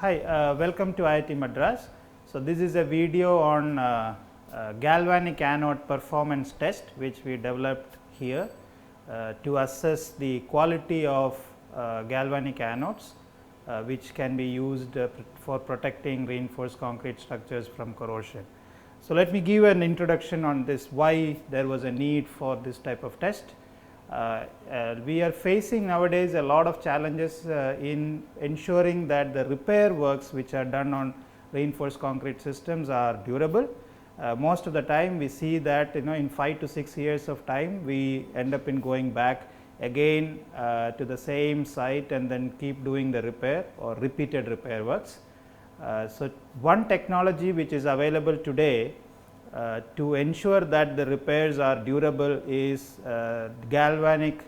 Hi, welcome to IIT Madras. So, this is a video on galvanic anode performance test which we developed here to assess the quality of galvanic anodes which can be used for protecting reinforced concrete structures from corrosion. So, let me give an introduction on this, why there was a need for this type of test. We are facing nowadays a lot of challenges in ensuring that the repair works which are done on reinforced concrete systems are durable. Most of the time we see that in 5 to 6 years of time we end up in going back again to the same site and then keep doing the repair or repeated repair works. So, one technology which is available today to ensure that the repairs are durable is galvanic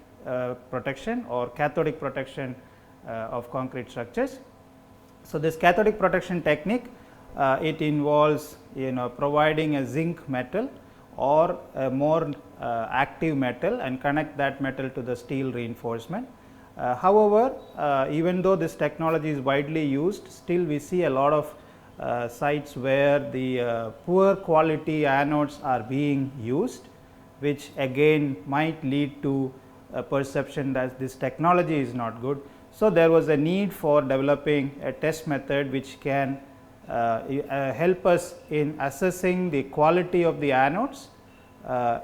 protection or cathodic protection of concrete structures. So, this cathodic protection technique it involves providing a zinc metal or a more active metal and connect that metal to the steel reinforcement. However, even though this technology is widely used, still we see a lot of sites where the poor quality anodes are being used, which again might lead to a perception that this technology is not good. So, there was a need for developing a test method which can help us in assessing the quality of the anodes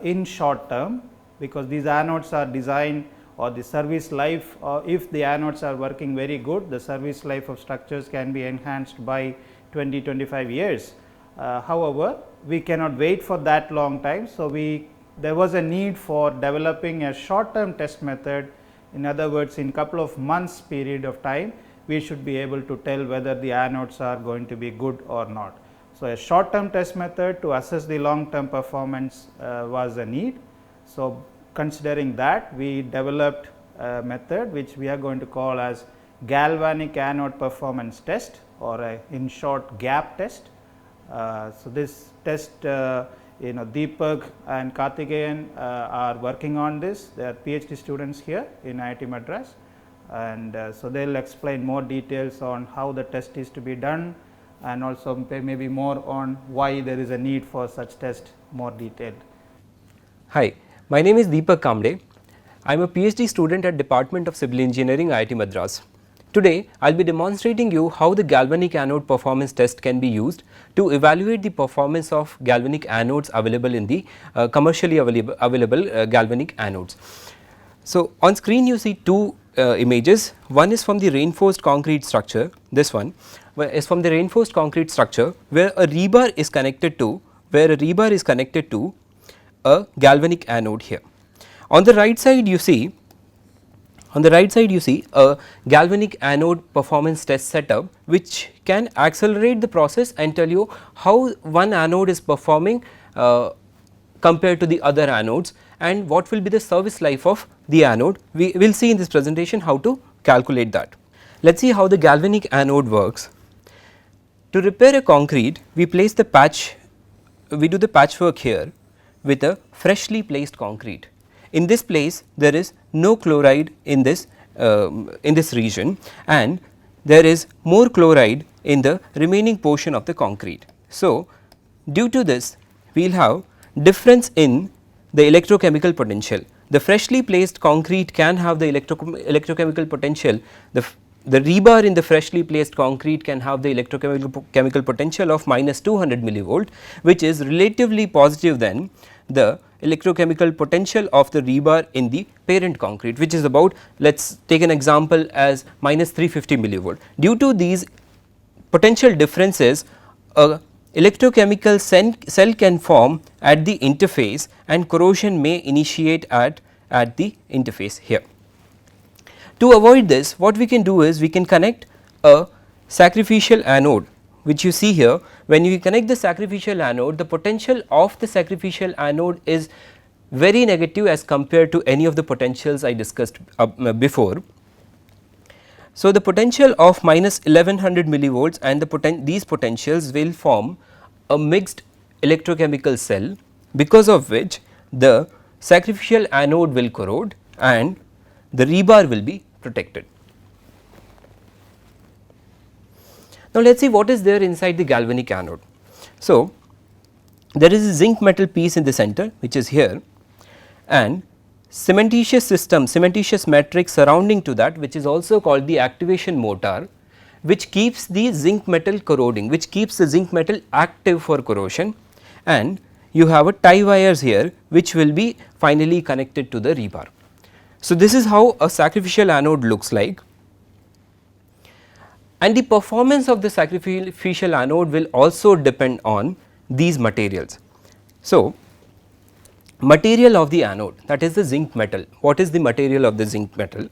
in short term, because these anodes are designed or the service life, if the anodes are working very good, the service life of structures can be enhanced by 20-25 years. However, we cannot wait for that long time. So, there was a need for developing a short term test method. In other words, in couple of months period of time, we should be able to tell whether the anodes are going to be good or not. So, a short term test method to assess the long term performance was a need. So, considering that, we developed a method which we are going to call as galvanic anode performance test, or in short GAP test. So, this test Deepak and Karthikeyan are working on this. They are PhD students here in IIT Madras, and so they will explain more details on how the test is to be done, and also maybe more on why there is a need for such test more detailed. Hi, my name is Deepak Kamble. I am a PhD student at Department of Civil Engineering, IIT Madras. Today, I will be demonstrating you how the galvanic anode performance test can be used to evaluate the performance of galvanic anodes available in the commercially available galvanic anodes. So, on screen you see two images. One is from the reinforced concrete structure, this one is from the reinforced concrete structure where a rebar is connected to a galvanic anode here. On the right side you see a galvanic anode performance test setup which can accelerate the process and tell you how one anode is performing compared to the other anodes and what will be the service life of the anode. We will see in this presentation how to calculate that. Let us see how the galvanic anode works. To repair a concrete, we do the patchwork here with a freshly placed concrete. In this place there is no chloride in this region, and there is more chloride in the remaining portion of the concrete. So, due to this we will have difference in the electrochemical potential. The freshly placed concrete can have the electrochemical potential. The rebar in the freshly placed concrete can have the electrochemical potential of minus 200 millivolt, which is relatively positive than the electrochemical potential of the rebar in the parent concrete, which is about, let us take an example as minus 350 millivolt. Due to these potential differences, a electrochemical cell can form at the interface and corrosion may initiate at the interface here. To avoid this, what we can do is we can connect a sacrificial anode, which you see here. When you connect the sacrificial anode, the potential of the sacrificial anode is very negative as compared to any of the potentials I discussed before. So, the potential of minus 1100 millivolts and these potentials will form a mixed electrochemical cell, because of which the sacrificial anode will corrode and the rebar will be protected. Now, let us see what is there inside the galvanic anode. So, there is a zinc metal piece in the center which is here, and cementitious system, cementitious matrix surrounding to that, which is also called the activation mortar, which keeps the zinc metal corroding, which keeps the zinc metal active for corrosion, and you have a tie wires here which will be finally connected to the rebar. So, this is how a sacrificial anode looks like, and the performance of the sacrificial anode will also depend on these materials. So, material of the anode, that is the zinc metal. What is the material of the zinc metal?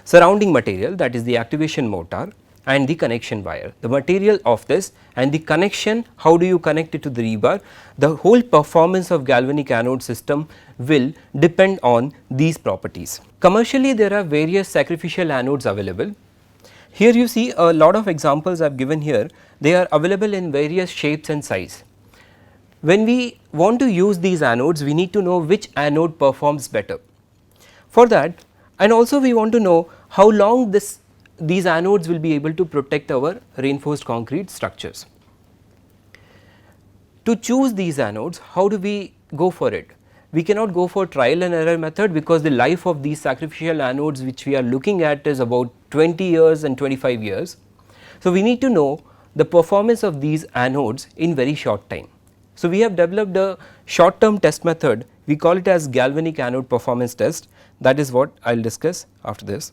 Surrounding material, that is the activation mortar and the connection wire. The material of this and the connection, how do you connect it to the rebar? The whole performance of galvanic anode system will depend on these properties. Commercially, there are various sacrificial anodes available. Here you see a lot of examples I have given here. They are available in various shapes and size. When we want to use these anodes, we need to know which anode performs better. For that, and also we want to know how long these anodes will be able to protect our reinforced concrete structures. To choose these anodes, how do we go for it? We cannot go for trial and error method, because the life of these sacrificial anodes which we are looking at is about 20 years and 25 years. So, we need to know the performance of these anodes in very short time. So, we have developed a short term test method, we call it as galvanic anode performance test. That is what I will discuss after this.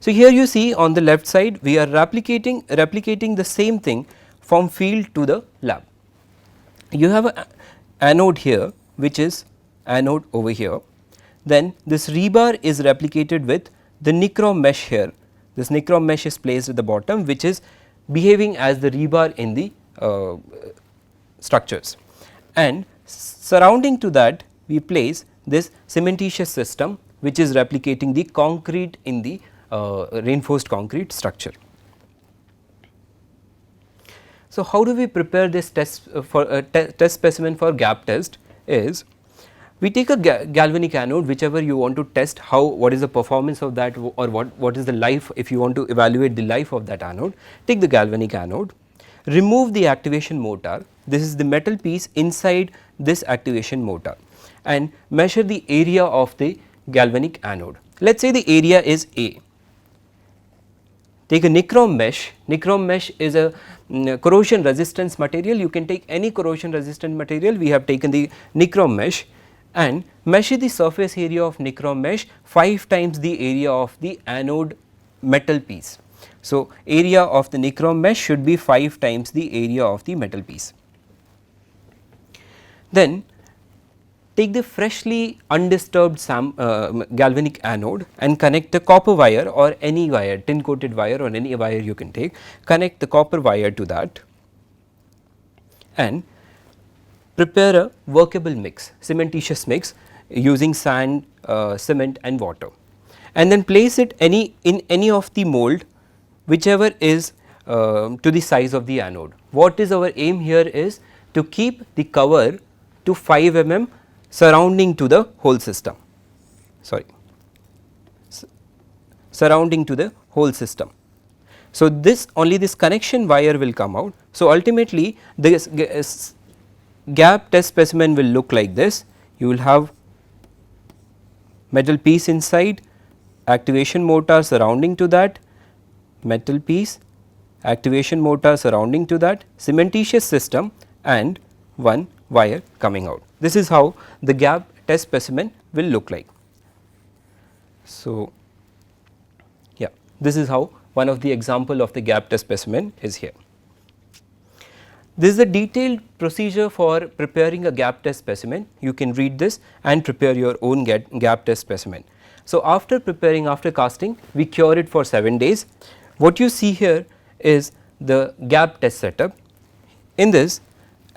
So, here you see on the left side we are replicating the same thing from field to the lab. You have an anode here which is anode over here, then this rebar is replicated with the nichrome mesh here. This nichrome mesh is placed at the bottom, which is behaving as the rebar in the structures, and surrounding to that we place this cementitious system which is replicating the concrete in the reinforced concrete structure. So, how do we prepare this test for a test specimen for gap test? Is we take a galvanic anode, whichever you want to test, what is the performance of that, or what is the life, if you want to evaluate the life of that anode. Take the galvanic anode, remove the activation mortar, this is the metal piece inside this activation mortar, and measure the area of the galvanic anode. Let us say the area is A. Take a nichrome mesh. Nichrome mesh is a corrosion resistance material. You can take any corrosion resistant material. We have taken the nichrome mesh, and measure the surface area of nichrome mesh 5 times the area of the anode metal piece. So, area of the nichrome mesh should be 5 times the area of the metal piece. Then take the freshly undisturbed galvanic anode and connect the copper wire or any wire, tin coated wire or any wire you can take, connect the copper wire to that and prepare a workable mix, cementitious mix using sand, cement and water, and then place it in any of the mold whichever is to the size of the anode. What is our aim here is to keep the cover to 5 mm surrounding to the whole system, surrounding to the whole system. So, this only this connection wire will come out. So, ultimately this gap test specimen will look like this. You will have metal piece inside, activation mortar surrounding to that, metal piece, activation mortar surrounding to that, cementitious system and one wire coming out. This is how the gap test specimen will look like. So, yeah, this is how one of the example of the gap test specimen is here. This is a detailed procedure for preparing a gap test specimen. You can read this and prepare your own gap test specimen. So, after preparing, after casting, we cure it for 7 days. What you see here is the gap test setup. In this,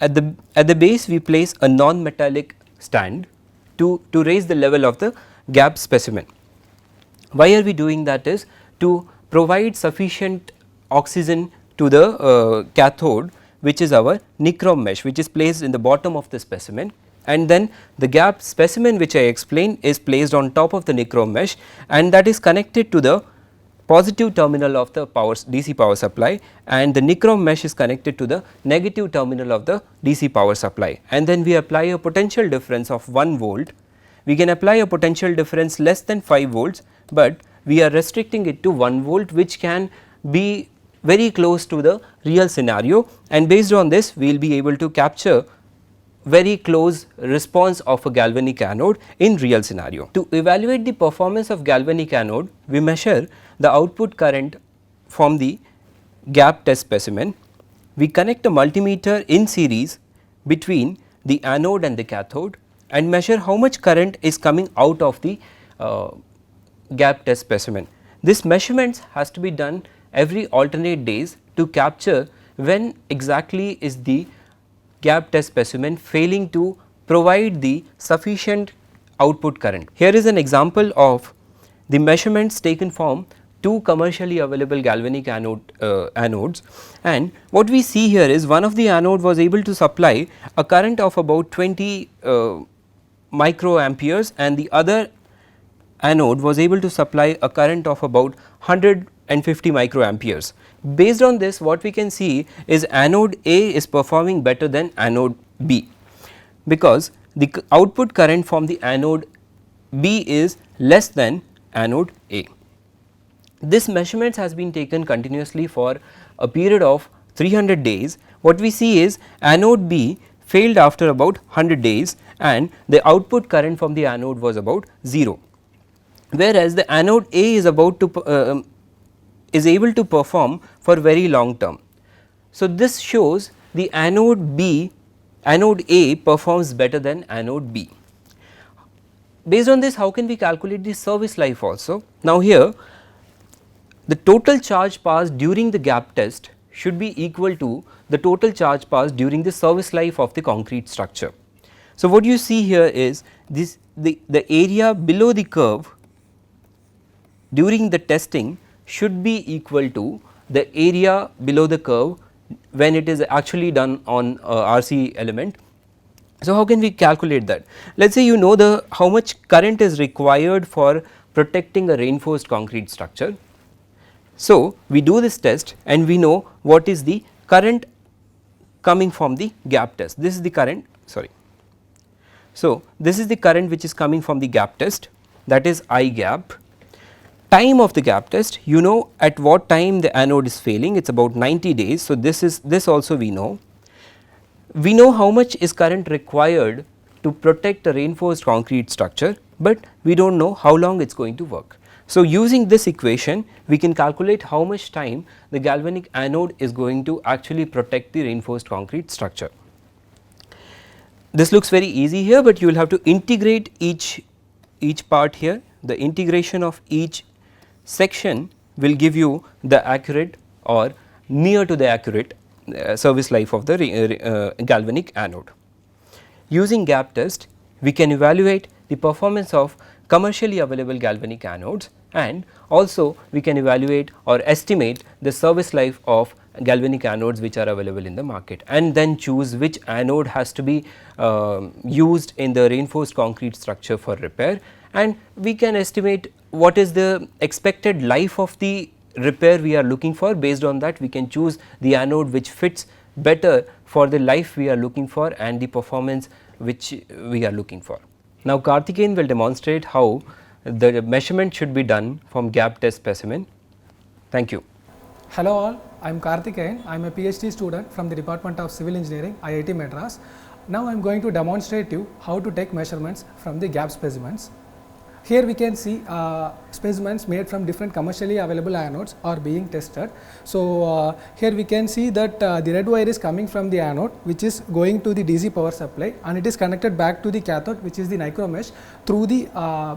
at the base we place a non-metallic stand to raise the level of the gap specimen. Why are we doing that is to provide sufficient oxygen to the cathode, which is our nichrome mesh, which is placed in the bottom of the specimen, and then the gap specimen which I explained is placed on top of the nichrome mesh, and that is connected to the positive terminal of the DC power supply, and the nichrome mesh is connected to the negative terminal of the DC power supply, and then we apply a potential difference of 1 volt. We can apply a potential difference less than 5 volts, but we are restricting it to 1 volt, which can be very close to the real scenario, and based on this we will be able to capture very close response of a galvanic anode in real scenario. To evaluate the performance of galvanic anode, we measure the output current from the gap test specimen. We connect a multimeter in series between the anode and the cathode and measure how much current is coming out of the gap test specimen. This measurements has to be done every alternate days to capture when exactly is the gap test specimen failing to provide the sufficient output current. Here is an example of the measurements taken from 2 commercially available galvanic anodes, and what we see here is one of the anode was able to supply a current of about 20 microamperes, and the other anode was able to supply a current of about 150 microamperes. Based on this, what we can see is anode A is performing better than anode B, because the output current from the anode B is less than anode A. This measurements has been taken continuously for a period of 300 days. What we see is anode B failed after about 100 days, and the output current from the anode was about 0, whereas the anode A is about to is able to perform for very long term. So, this shows the anode A performs better than anode B. Based on this, how can we calculate the service life also? Now, here the total charge passed during the gap test should be equal to the total charge passed during the service life of the concrete structure. So, what you see here is this the area below the curve during the testing should be equal to the area below the curve when it is actually done on RC element. So, how can we calculate that? Let us say you know the how much current is required for protecting a reinforced concrete structure. So, we do this test and we know what is the current coming from the gap test. This is the current, sorry. So, this is the current which is coming from the gap test, that is I gap. Time of the gap test, you know at what time the anode is failing, it is about 90 days. So, this also we know. We know how much is current required to protect a reinforced concrete structure, but we do not know how long it is going to work. So, using this equation we can calculate how much time the galvanic anode is going to actually protect the reinforced concrete structure. This looks very easy here, but you will have to integrate each part here. The integration of each section will give you the accurate or near to the accurate service life of the galvanic anode. Using gap test, we can evaluate the performance of commercially available galvanic anodes, and also we can evaluate or estimate the service life of galvanic anodes which are available in the market, and then choose which anode has to be used in the reinforced concrete structure for repair, and we can estimate what is the expected life of the repair we are looking for. Based on that, we can choose the anode which fits better for the life we are looking for and the performance which we are looking for. Now, Karthikeyan will demonstrate how the measurement should be done from gap test specimen. Thank you. Hello all, I am Karthikeyan. I am a PhD student from the Department of Civil Engineering, IIT Madras. Now, I am going to demonstrate you how to take measurements from the gap specimens. Here we can see specimens made from different commercially available anodes are being tested. So, here we can see that the red wire is coming from the anode, which is going to the DC power supply, and it is connected back to the cathode, which is the nichrome mesh, through the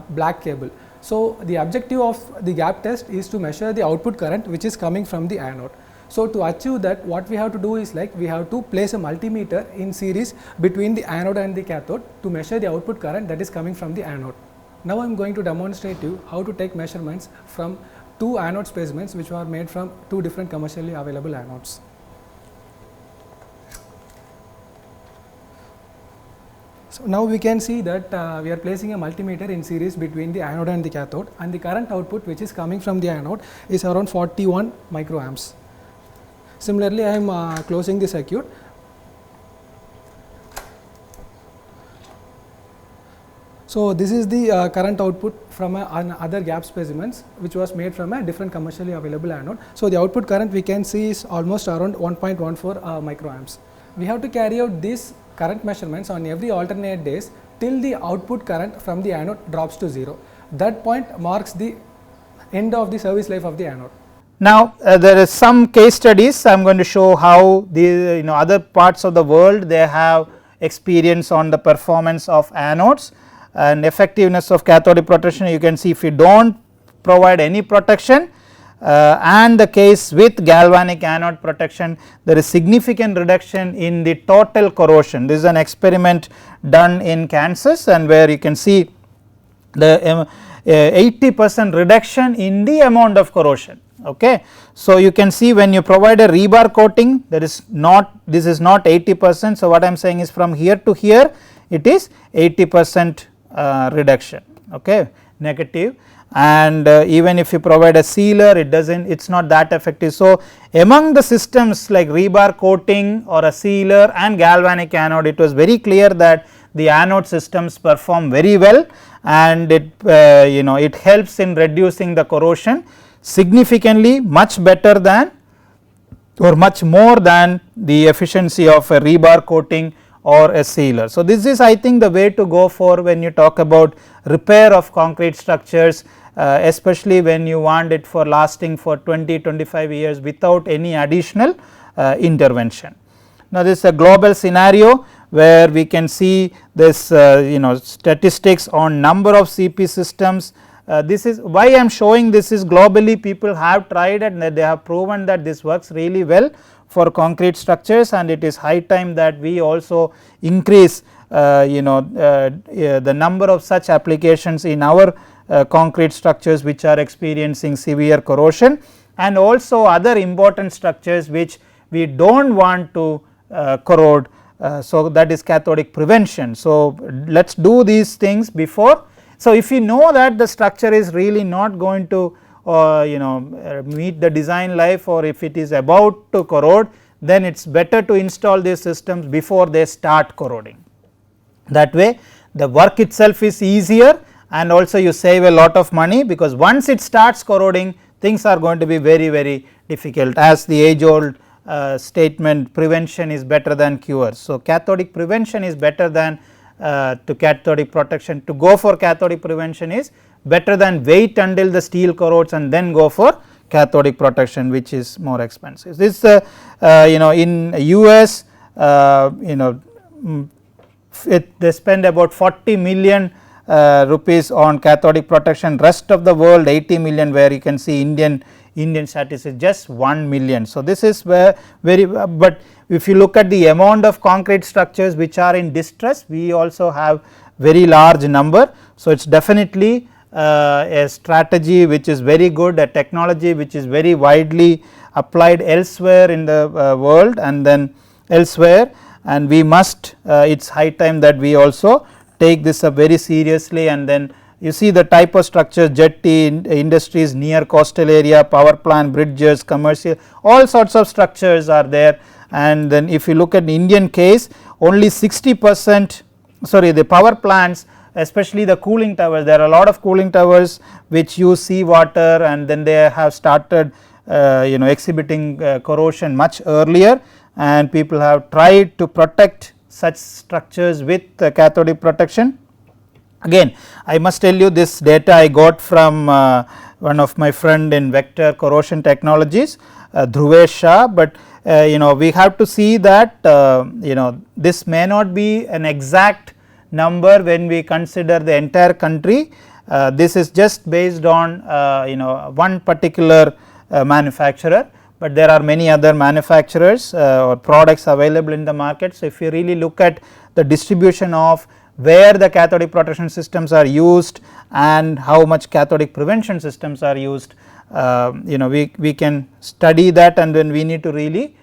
black cable. So, the objective of the gap test is to measure the output current which is coming from the anode. So, to achieve that, what we have to do is like we have to place a multimeter in series between the anode and the cathode to measure the output current that is coming from the anode. Now, I am going to demonstrate you how to take measurements from 2 anode specimens which were made from 2 different commercially available anodes. So now we can see that we are placing a multimeter in series between the anode and the cathode, and the current output which is coming from the anode is around 41 microamps. Similarly, I am closing the circuit. So this is the current output from other gap specimens which was made from a different commercially available anode. So the output current we can see is almost around 1.14 microamps. We have to carry out these current measurements on every alternate days till the output current from the anode drops to 0. That point marks the end of the service life of the anode. Now, there is some case studies. I am going to show how the other parts of the world they have experience on the performance of anodes and effectiveness of cathodic protection. You can see if you do not provide any protection and the case with galvanic anode protection, there is significant reduction in the total corrosion. This is an experiment done in Kansas, and where you can see the 80% reduction in the amount of corrosion. Okay. So you can see when you provide a rebar coating, there is not, this is not 80%. So what I am saying is from here to here it is 80% reduction, okay, negative, and even if you provide a sealer, it is not that effective. So among the systems like rebar coating or a sealer and galvanic anode, it was very clear that the anode systems perform very well, and it it helps in reducing the corrosion significantly, much better than or much more than the efficiency of a rebar coating or a sealer. So this is, I think, the way to go for when you talk about repair of concrete structures, especially when you want it for lasting for 20-25 years without any additional intervention. Now this is a global scenario where we can see this statistics on number of CP systems. This is why I am showing this is globally people have tried and they have proven that this works really well for concrete structures, and it is high time that we also increase the number of such applications in our concrete structures which are experiencing severe corrosion, and also other important structures which we do not want to corrode. So that is cathodic prevention. So let us do these things before. So if you know that the structure is really not going to meet the design life, or if it is about to corrode, then it is better to install these systems before they start corroding. That way the work itself is easier, and also you save a lot of money, because once it starts corroding, things are going to be very, very difficult, as the age old statement, prevention is better than cure. So cathodic prevention is better than to cathodic protection. To go for cathodic prevention is better than wait until the steel corrodes and then go for cathodic protection, which is more expensive. This in US they spend about 40 million rupees on cathodic protection, rest of the world 80 million, where you can see Indian statistics just 1 million. So this is where but if you look at the amount of concrete structures which are in distress, we also have very large number. So it is definitely a strategy which is very good, a technology which is very widely applied elsewhere in the world and then elsewhere, and we must it is high time that we also take this up very seriously. And then you see the type of structures, jetty industries near coastal area, power plant, bridges, commercial, all sorts of structures are there. And then if you look at the Indian case, only 60%, sorry, the power plants, especially the cooling towers, there are a lot of cooling towers which use sea water, and then they have started exhibiting corrosion much earlier, and people have tried to protect such structures with cathodic protection. Again, I must tell you, this data I got from one of my friend in Vector Corrosion Technologies, Dhruvesh Shah, but we have to see that this may not be an exact number when we consider the entire country. This is just based on one particular manufacturer, but there are many other manufacturers or products available in the market. So if you really look at the distribution of where the cathodic protection systems are used and how much cathodic prevention systems are used, we can study that, and then we need to really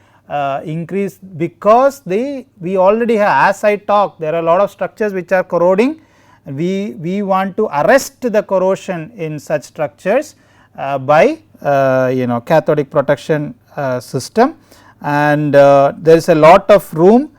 increase, because we already have, as I talked, there are a lot of structures which are corroding. We want to arrest the corrosion in such structures by cathodic protection system, and there is a lot of room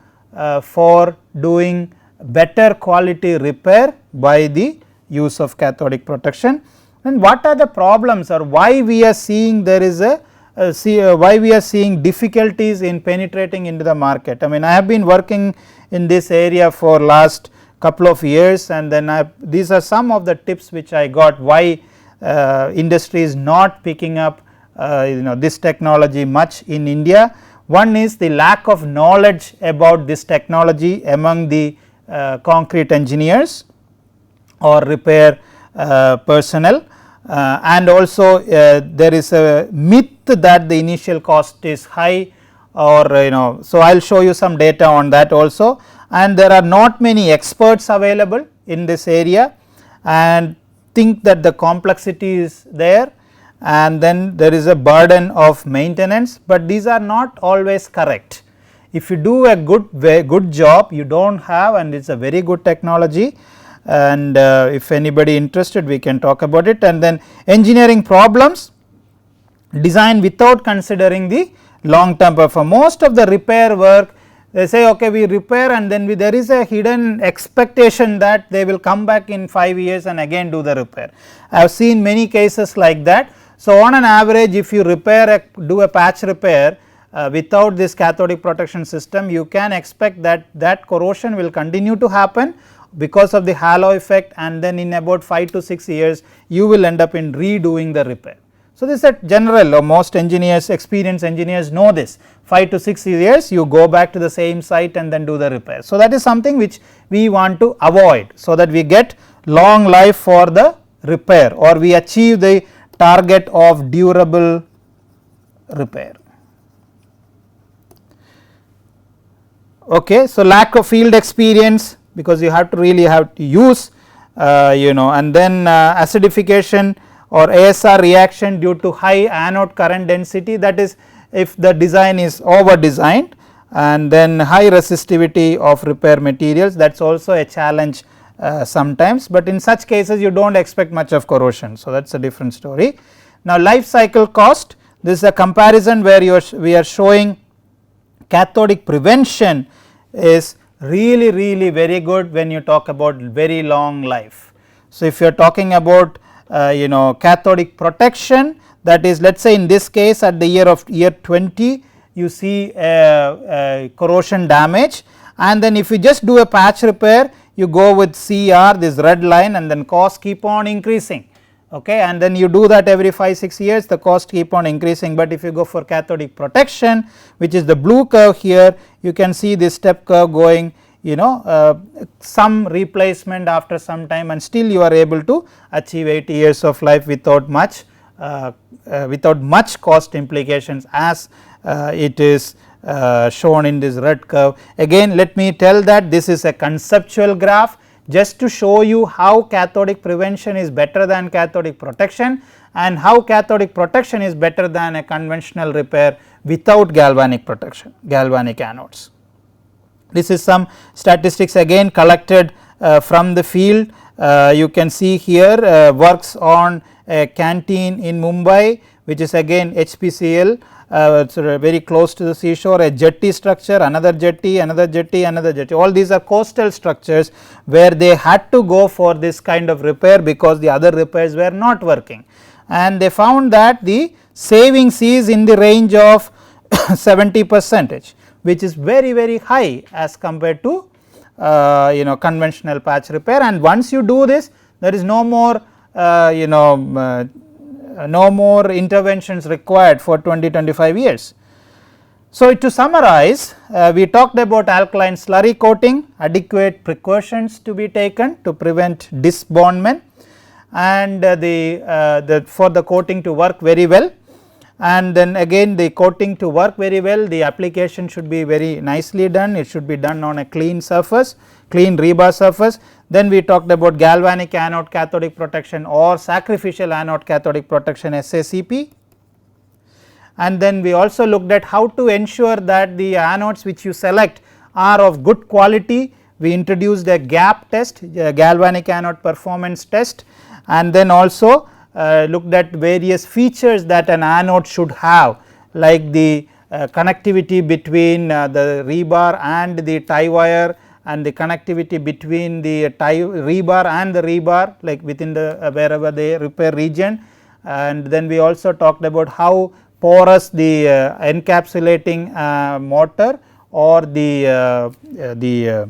for doing better quality repair by the use of cathodic protection. And what are the problems, or why we are seeing there is why we are seeing difficulties in penetrating into the market? I mean, I have been working in this area for last couple of years, and then these are some of the tips which I got why industry is not picking up this technology much in India. One is the lack of knowledge about this technology among the concrete engineers or repair personnel, and also there is a myth that the initial cost is high, or so I will show you some data on that also. And there are not many experts available in this area, and think that the complexity is there, and then there is a burden of maintenance, but these are not always correct. If you do a good job, you do not have, and it is a very good technology, and if anybody interested, we can talk about it. And then engineering problems, design without considering the long term performance. Most of the repair work, they say okay, we repair, and then there is a hidden expectation that they will come back in 5 years and again do the repair. I have seen many cases like that. So, on an average, if you do a patch repair without this cathodic protection system, you can expect that corrosion will continue to happen because of the halo effect, and then in about 5 to 6 years you will end up in redoing the repair. So, this is a general, or most engineers, experienced engineers know this, 5 to 6 years you go back to the same site and then do the repair. So, that is something which we want to avoid, so that we get long life for the repair, or we achieve the target of durable repair. Okay, so lack of field experience, because you have to really have to use and then acidification or ASR reaction due to high anode current density, that is if the design is over designed, and then high resistivity of repair materials, that is also a challenge sometimes, but in such cases you do not expect much of corrosion. So, that is a different story. Now, life cycle cost, this is a comparison where we are showing cathodic prevention is really very good when you talk about very long life. So, if you are talking about cathodic protection, that is, let us say in this case at the year 20 you see corrosion damage, and then if you just do a patch repair, you go with CR, this red line, and then cost keep on increasing, okay, and then you do that every 5-6 years, the cost keep on increasing. But if you go for cathodic protection, which is the blue curve here, you can see this step curve going, some replacement after some time, and still you are able to achieve 80 years of life without much cost implications, as it is shown in this red curve. Again, let me tell that this is a conceptual graph just to show you how cathodic prevention is better than cathodic protection, and how cathodic protection is better than a conventional repair without galvanic protection, galvanic anodes. This is some statistics again collected from the field. You can see here works on a canteen in Mumbai, which is again HPCL, very close to the seashore, a jetty structure, another jetty, another jetty, another jetty. All these are coastal structures where they had to go for this kind of repair because the other repairs were not working, and they found that the savings is in the range of 70%, which is very high as compared to conventional patch repair. And once you do this, there is no more no more interventions required for 20-25 years. So, to summarize, we talked about alkaline slurry coating, adequate precautions to be taken to prevent disbondment, and for the coating to work very well. And then again, the coating to work very well, the application should be very nicely done, it should be done on a clean surface, clean rebar surface. Then we talked about galvanic anode cathodic protection or sacrificial anode cathodic protection, SACP, and then we also looked at how to ensure that the anodes which you select are of good quality. We introduced a GAP test, a galvanic anode performance test, and then also looked at various features that an anode should have, like the connectivity between the rebar and the tie wire, and the connectivity between the rebar and the rebar, like within the wherever the repair region. And then we also talked about how porous the encapsulating motor or the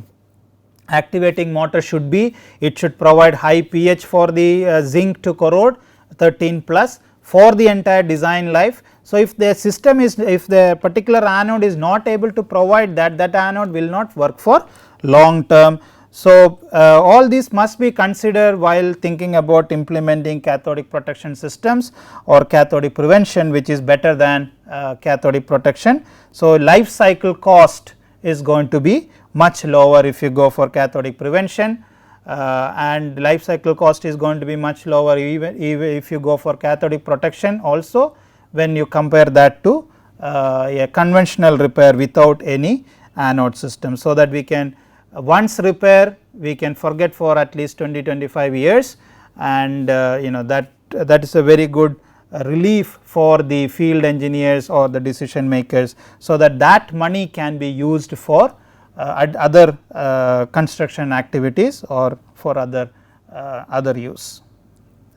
activating motor should be. It should provide high pH for the zinc to corrode 13 plus for the entire design life. So, if the system is, if the particular anode is not able to provide that, that anode will not work for long term. So, all these must be considered while thinking about implementing cathodic protection systems or cathodic prevention, which is better than cathodic protection. So, life cycle cost is going to be much lower if you go for cathodic prevention, and life cycle cost is going to be much lower even if you go for cathodic protection also, when you compare that to a conventional repair without any anode system. So, that we can once repair, we can forget for at least 20-25 years, and that is a very good relief for the field engineers or the decision makers. So, that money can be used for other construction activities or for other use.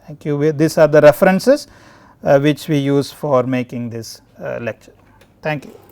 Thank you. These are the references which we use for making this lecture. Thank you.